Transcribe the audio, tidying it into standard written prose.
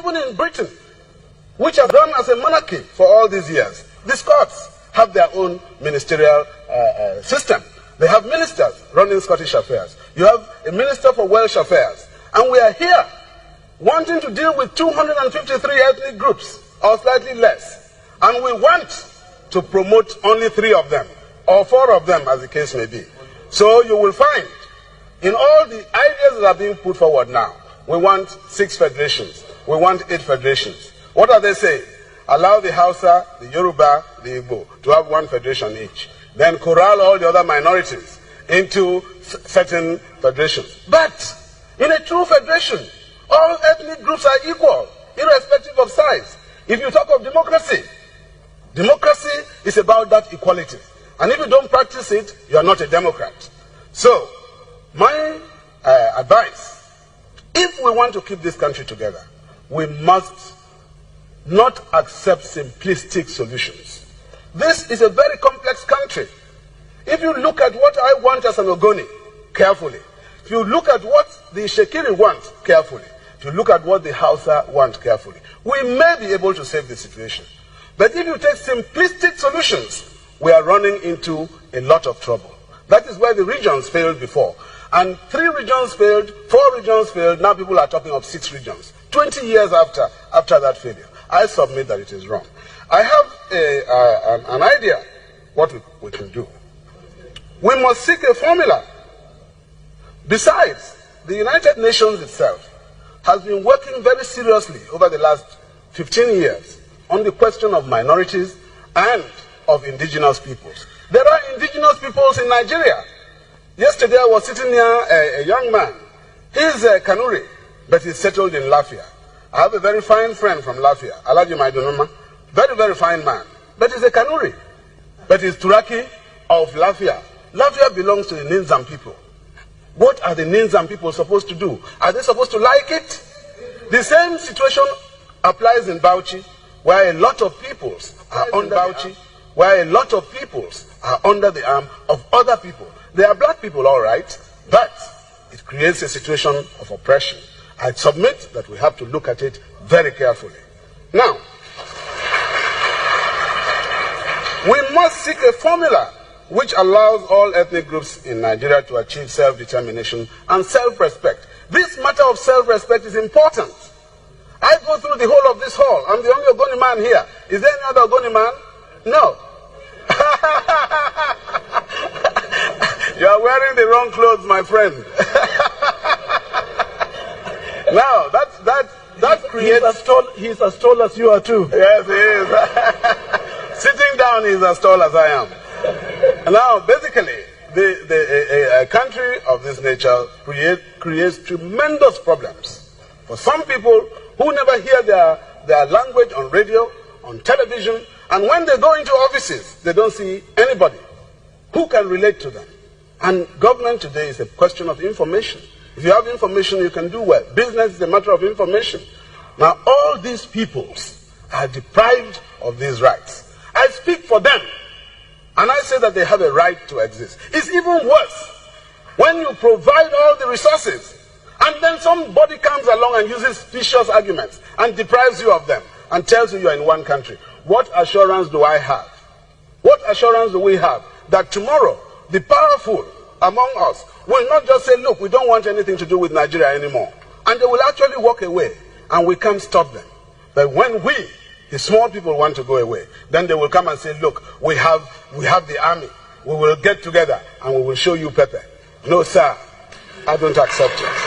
Even in Britain, which has run as a monarchy for all these years, the Scots have their own ministerial system. They have ministers running Scottish affairs. You have a minister for Welsh affairs. And we are here wanting to deal with 253 ethnic groups, or slightly less. And we want to promote only 3 of them, or 4 of them, as the case may be. So you will find, in all the ideas that are being put forward now, we want 6 federations. We want 8 federations. What are they saying? Allow the Hausa, the Yoruba, the Igbo to have 1 federation each. Then corral all the other minorities into certain federations. But in a true federation, all ethnic groups are equal, irrespective of size. If you talk of democracy, democracy is about that equality. And if you don't practice it, you are not a Democrat. So, my advice, if we want to keep this country together, we must not accept simplistic solutions. This is a very complex country. If you look at what I want as an Ogoni, carefully, if you look at what the Shekiri want, carefully, if you look at what the Hausa want, carefully, we may be able to save the situation. But if you take simplistic solutions, we are running into a lot of trouble. That is why the regions failed before. And 3 regions failed, 4 regions failed, now people are talking of 6 regions. 20 years after that failure. I submit that it is wrong. I have an idea what we can do. We must seek a formula. Besides, the United Nations itself has been working very seriously over the last 15 years on the question of minorities and of indigenous peoples. There are indigenous peoples in Nigeria. Yesterday I was sitting near a young man. He's a Kanuri, but he's settled in Lafia. I have a very fine friend from Lafia, Alaji Maidunuma. Very, very fine man. But he's a Kanuri. But he's Turaki of Lafia. Lafia belongs to the Ninzam people. What are the Ninzam people supposed to do? Are they supposed to like it? The same situation applies in Bauchi, where a lot of peoples are under Bauchi, where a lot of peoples are under the arm of other people. They are black people, all right, but it creates a situation of oppression. I submit that we have to look at it very carefully. Now, we must seek a formula which allows all ethnic groups in Nigeria to achieve self-determination and self-respect. This matter of self-respect is important. I go through the whole of this hall. I'm the only Ogoni man here. Is there any other Ogoni man? No. You are wearing the wrong clothes, my friend. Now, that creates... He's as tall as you are too. Yes, he is. Sitting down, he's as tall as I am. Now, basically, a country of this nature creates tremendous problems. For some people who never hear their language on radio, on television, and when they go into offices, they don't see anybody who can relate to them. And government today is a question of information. If you have information, you can do well. Business is a matter of information. Now, all these peoples are deprived of these rights. I speak for them, and I say that they have a right to exist. It's even worse when you provide all the resources, and then somebody comes along and uses specious arguments and deprives you of them and tells you are in one country. What assurance do I have? What assurance do we have that tomorrow the powerful among us will not just say, look, we don't want anything to do with Nigeria anymore. And they will actually walk away, and we can't stop them. But when we, the small people, want to go away, then they will come and say, look, we have the army. We will get together, and we will show you Pepe. No, sir, I don't accept it.